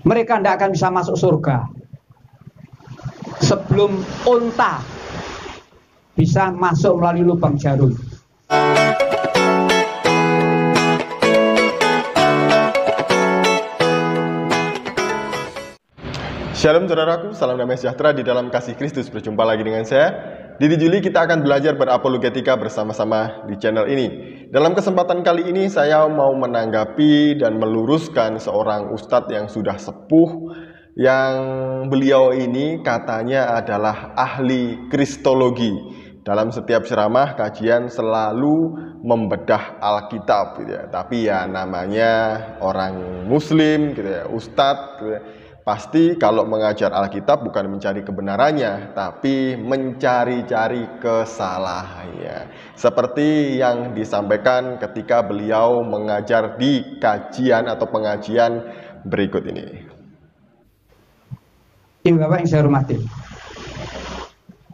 Mereka tidak akan bisa masuk surga sebelum unta bisa masuk melalui lubang jarum. Shalom saudaraku, salam damai sejahtera di dalam kasih Kristus. Berjumpa lagi dengan saya, Didi Juli. Kita akan belajar berapologetika bersama-sama di channel ini. Dalam kesempatan kali ini saya mau menanggapi dan meluruskan seorang ustadz yang sudah sepuh, yang beliau ini katanya adalah ahli kristologi. Dalam setiap ceramah kajian selalu membedah Alkitab gitu ya. Tapi ya namanya orang muslim gitu ya, ustadz gitu ya. Pasti kalau mengajar Alkitab bukan mencari kebenarannya, tapi mencari-cari kesalahannya. Seperti yang disampaikan ketika beliau mengajar di kajian atau pengajian berikut ini. Ibu Bapak yang saya hormati,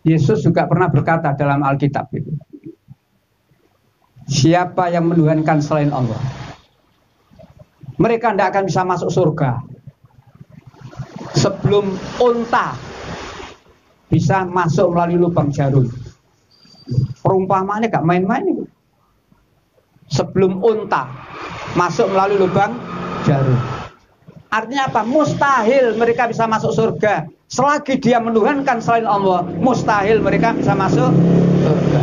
Yesus juga pernah berkata dalam Alkitab itu, siapa yang menuhankan selain Allah, mereka tidak akan bisa masuk surga sebelum unta bisa masuk melalui lubang jarum. Perumpamaannya gak main-main itu. Sebelum unta masuk melalui lubang jarum. Artinya apa? Mustahil mereka bisa masuk surga. Selagi dia menuhankan selain Allah, mustahil mereka bisa masuk surga.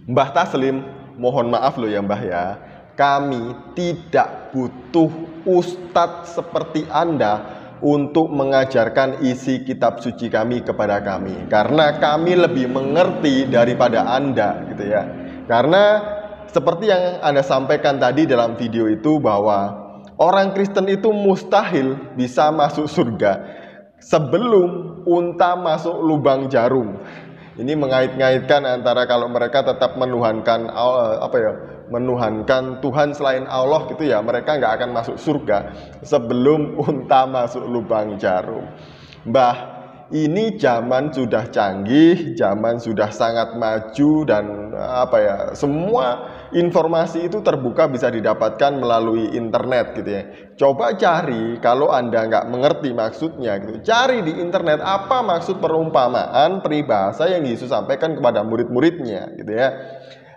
Mbah Taslim, mohon maaf loh ya Mbah ya. Kami tidak butuh ustadz seperti Anda untuk mengajarkan isi kitab suci kami kepada kami, karena kami lebih mengerti daripada Anda gitu ya. Karena seperti yang Anda sampaikan tadi dalam video itu, bahwa orang Kristen itu mustahil bisa masuk surga sebelum unta masuk lubang jarum. Ini mengait-ngaitkan antara kalau mereka tetap menuhankan menuhankan Tuhan selain Allah gitu ya, mereka nggak akan masuk surga sebelum unta masuk lubang jarum. Mbah, ini zaman sudah canggih, zaman sudah sangat maju, dan semua informasi itu terbuka, bisa didapatkan melalui internet gitu ya. Coba cari, kalau Anda nggak mengerti maksudnya gitu, cari di internet apa maksud perumpamaan peribahasa yang Yesus sampaikan kepada murid-muridnya gitu ya.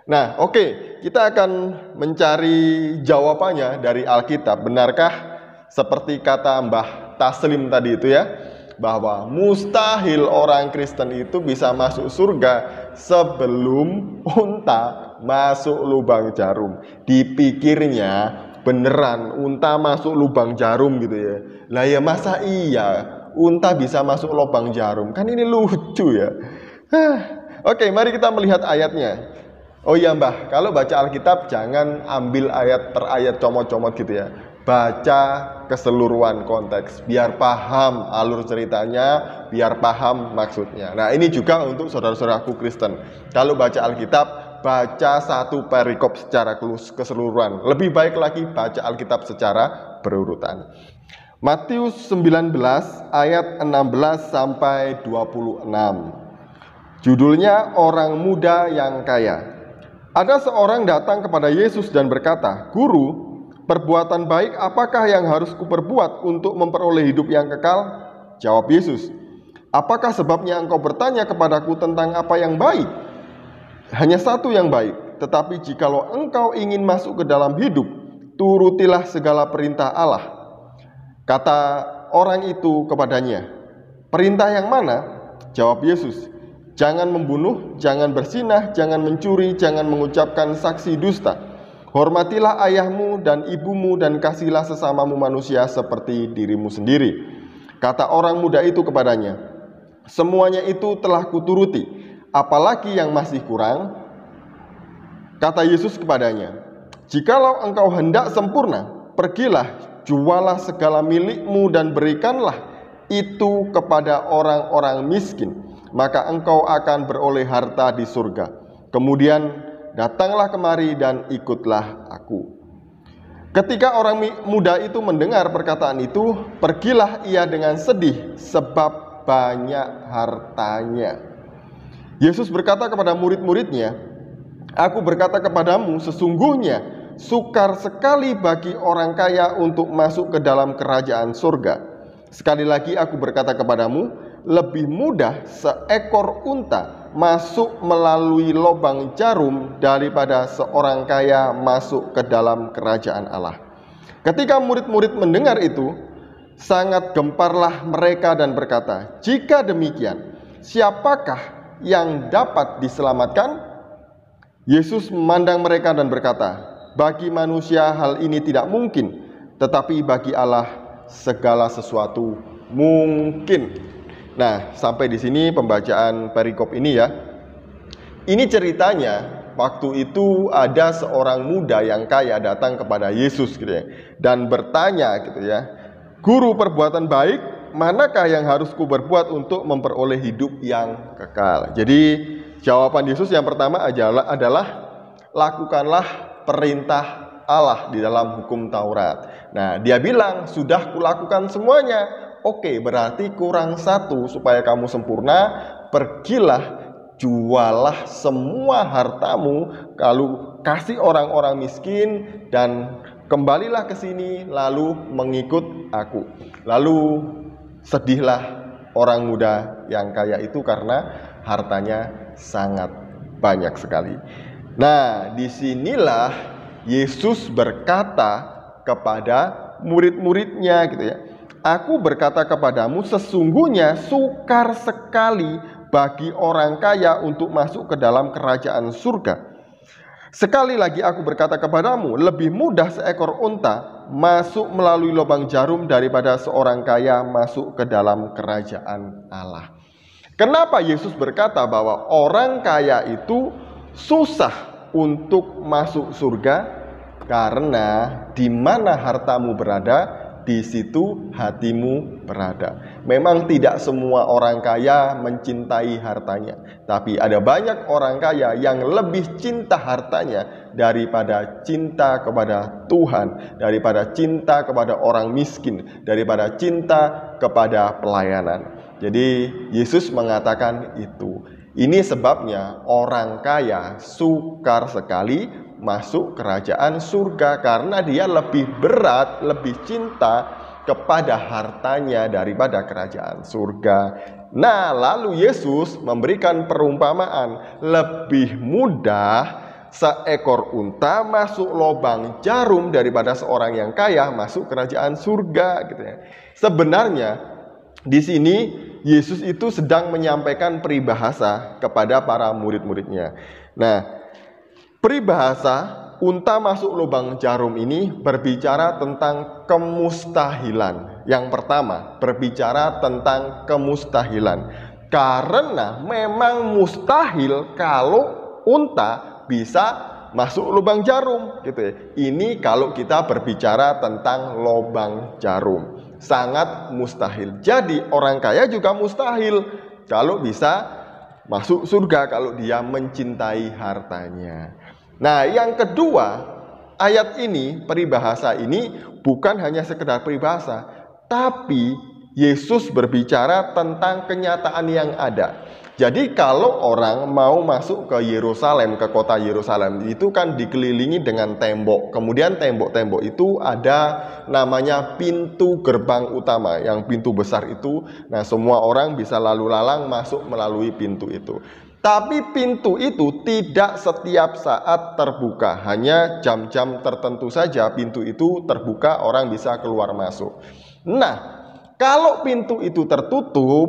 Nah, oke, kita akan mencari jawabannya dari Alkitab. Benarkah seperti kata Mbah Taslim tadi itu ya, bahwa mustahil orang Kristen itu bisa masuk surga sebelum unta masuk lubang jarum. Dipikirnya beneran unta masuk lubang jarum gitu ya. Lah ya masa iya unta bisa masuk lubang jarum? Kan ini lucu ya. Oke, mari kita melihat ayatnya. Oh iya Mbah, kalau baca Alkitab jangan ambil ayat per ayat comot-comot gitu ya. Baca keseluruhan konteks, biar paham alur ceritanya, biar paham maksudnya. Nah, ini juga untuk saudara-saudaraku Kristen. Kalau baca Alkitab, baca satu perikop secara keseluruhan. Lebih baik lagi baca Alkitab secara berurutan. Matius 19 ayat 16 sampai 26. Judulnya Orang Muda yang Kaya. Ada seorang datang kepada Yesus dan berkata, "Guru, perbuatan baik apakah yang harus kuperbuat untuk memperoleh hidup yang kekal?" Jawab Yesus, "Apakah sebabnya engkau bertanya kepadaku tentang apa yang baik? Hanya satu yang baik, tetapi jikalau engkau ingin masuk ke dalam hidup, turutilah segala perintah Allah." Kata orang itu kepadanya, "Perintah yang mana?" Jawab Yesus, "Jangan membunuh, jangan berzinah, jangan mencuri, jangan mengucapkan saksi dusta. Hormatilah ayahmu dan ibumu dan kasihlah sesamamu manusia seperti dirimu sendiri." Kata orang muda itu kepadanya, "Semuanya itu telah kuturuti, apalagi yang masih kurang?" Kata Yesus kepadanya, "Jikalau engkau hendak sempurna, pergilah, jualah segala milikmu dan berikanlah itu kepada orang-orang miskin, maka engkau akan beroleh harta di surga. Kemudian datanglah kemari dan ikutlah aku." Ketika orang muda itu mendengar perkataan itu, pergilah ia dengan sedih sebab banyak hartanya. Yesus berkata kepada murid-muridnya, "Aku berkata kepadamu, sesungguhnya sukar sekali bagi orang kaya untuk masuk ke dalam kerajaan surga." Sekali lagi aku berkata kepadamu, lebih mudah seekor unta masuk melalui lubang jarum daripada seorang kaya masuk ke dalam kerajaan Allah. Ketika murid-murid mendengar itu, sangat gemparlah mereka dan berkata, jika demikian, siapakah yang dapat diselamatkan? Yesus memandang mereka dan berkata, bagi manusia hal ini tidak mungkin, tetapi bagi Allah segala sesuatu mungkin. Nah, sampai di sini pembacaan perikop ini ya. Ini ceritanya, waktu itu ada seorang muda yang kaya datang kepada Yesus gitu ya, dan bertanya gitu ya, Guru, perbuatan baik manakah yang harus ku berbuat untuk memperoleh hidup yang kekal? Jadi jawaban Yesus yang pertama adalah lakukanlah perintah Allah di dalam hukum Taurat. Nah, dia bilang, sudah kulakukan semuanya. Oke, berarti kurang satu supaya kamu sempurna. Pergilah, jualah semua hartamu, lalu kasih orang-orang miskin, dan kembalilah ke sini, lalu mengikut aku. Lalu sedihlah orang muda yang kaya itu karena hartanya sangat banyak sekali. Nah, disinilah Yesus berkata kepada murid-muridnya gitu ya, aku berkata kepadamu, sesungguhnya sukar sekali bagi orang kaya untuk masuk ke dalam kerajaan surga. Sekali lagi aku berkata kepadamu, lebih mudah seekor unta masuk melalui lubang jarum daripada seorang kaya masuk ke dalam kerajaan Allah. Kenapa Yesus berkata bahwa orang kaya itu susah untuk masuk surga? Karena di mana hartamu berada, di situ hatimu berada. Memang tidak semua orang kaya mencintai hartanya, tapi ada banyak orang kaya yang lebih cinta hartanya daripada cinta kepada Tuhan, daripada cinta kepada orang miskin, daripada cinta kepada pelayanan. Jadi Yesus mengatakan itu. Ini sebabnya orang kaya sukar sekali masuk kerajaan surga, karena dia lebih berat, lebih cinta kepada hartanya daripada kerajaan surga. Nah, lalu Yesus memberikan perumpamaan, lebih mudah seekor unta masuk lubang jarum daripada seorang yang kaya masuk kerajaan surga gitu ya. Sebenarnya di sini Yesus itu sedang menyampaikan peribahasa kepada para murid-muridnya. Nah, peribahasa unta masuk lubang jarum ini berbicara tentang kemustahilan. Yang pertama, berbicara tentang kemustahilan. Karena memang mustahil kalau unta bisa masuk lubang jarum gitu ya. Ini kalau kita berbicara tentang lubang jarum, sangat mustahil. Jadi orang kaya juga mustahil kalau bisa masuk surga kalau dia mencintai hartanya. Nah, yang kedua, ayat ini, peribahasa ini bukan hanya sekedar peribahasa, tapi Yesus berbicara tentang kenyataan yang ada. Jadi kalau orang mau masuk ke Yerusalem, ke kota Yerusalem, itu kan dikelilingi dengan tembok. Kemudian tembok-tembok itu ada namanya pintu gerbang utama, yang pintu besar itu. Nah, semua orang bisa lalu lalang masuk melalui pintu itu. Tapi pintu itu tidak setiap saat terbuka, hanya jam-jam tertentu saja pintu itu terbuka, orang bisa keluar masuk. Nah, kalau pintu itu tertutup,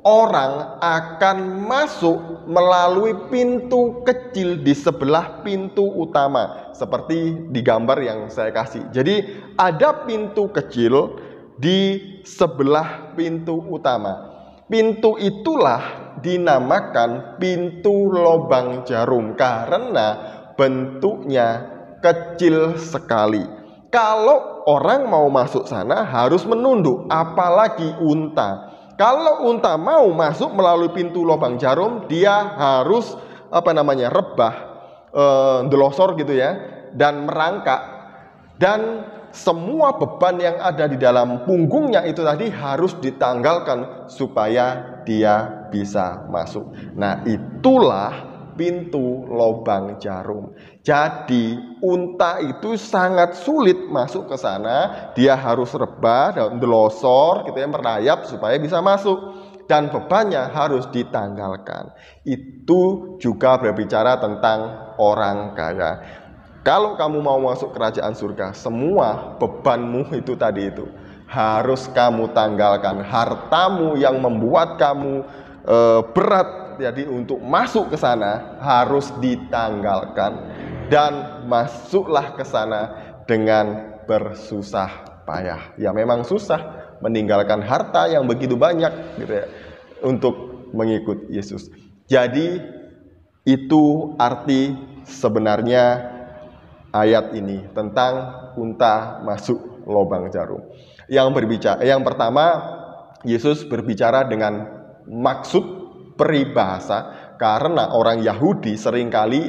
orang akan masuk melalui pintu kecil di sebelah pintu utama, seperti di gambar yang saya kasih. Jadi ada pintu kecil di sebelah pintu utama. Pintu itulah dinamakan pintu lubang jarum karena bentuknya kecil sekali. Kalau orang mau masuk sana harus menunduk, apalagi unta. Kalau unta mau masuk melalui pintu lubang jarum, dia harus rebah, ndelosor gitu ya, dan merangkak, dan semua beban yang ada di dalam punggungnya itu tadi harus ditanggalkan supaya dia bisa masuk. Nah, itulah pintu lubang jarum. Jadi unta itu sangat sulit masuk ke sana, dia harus rebah dan delosor gitu ya, merayap supaya bisa masuk, dan bebannya harus ditanggalkan. Itu juga berbicara tentang orang kaya. Kalau kamu mau masuk kerajaan surga, semua bebanmu itu tadi itu harus kamu tanggalkan. Hartamu yang membuat kamu berat, jadi untuk masuk ke sana harus ditanggalkan, dan masuklah ke sana dengan bersusah payah. Ya memang susah meninggalkan harta yang begitu banyak gitu ya, untuk mengikut Yesus. Jadi itu arti sebenarnya ayat ini tentang unta masuk lubang jarum. Yang pertama, Yesus berbicara dengan maksud peribahasa, karena orang Yahudi seringkali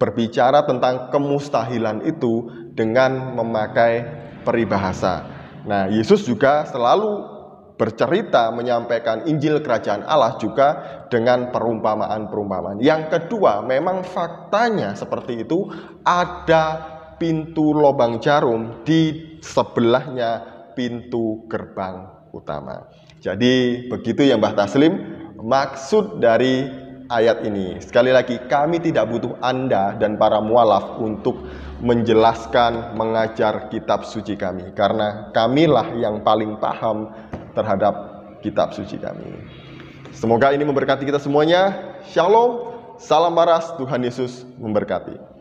berbicara tentang kemustahilan itu dengan memakai peribahasa. Nah, Yesus juga selalu bercerita menyampaikan Injil Kerajaan Allah juga dengan perumpamaan-perumpamaan. Yang kedua, memang faktanya seperti itu, ada pintu lubang jarum di sebelahnya pintu gerbang utama. Jadi begitu ya Mbah Taslim maksud dari ayat ini. Sekali lagi, kami tidak butuh Anda dan para mualaf untuk menjelaskan, mengajar kitab suci kami, karena kamilah yang paling paham terhadap kitab suci kami. Semoga ini memberkati kita semuanya. Shalom, salam waras, Tuhan Yesus memberkati.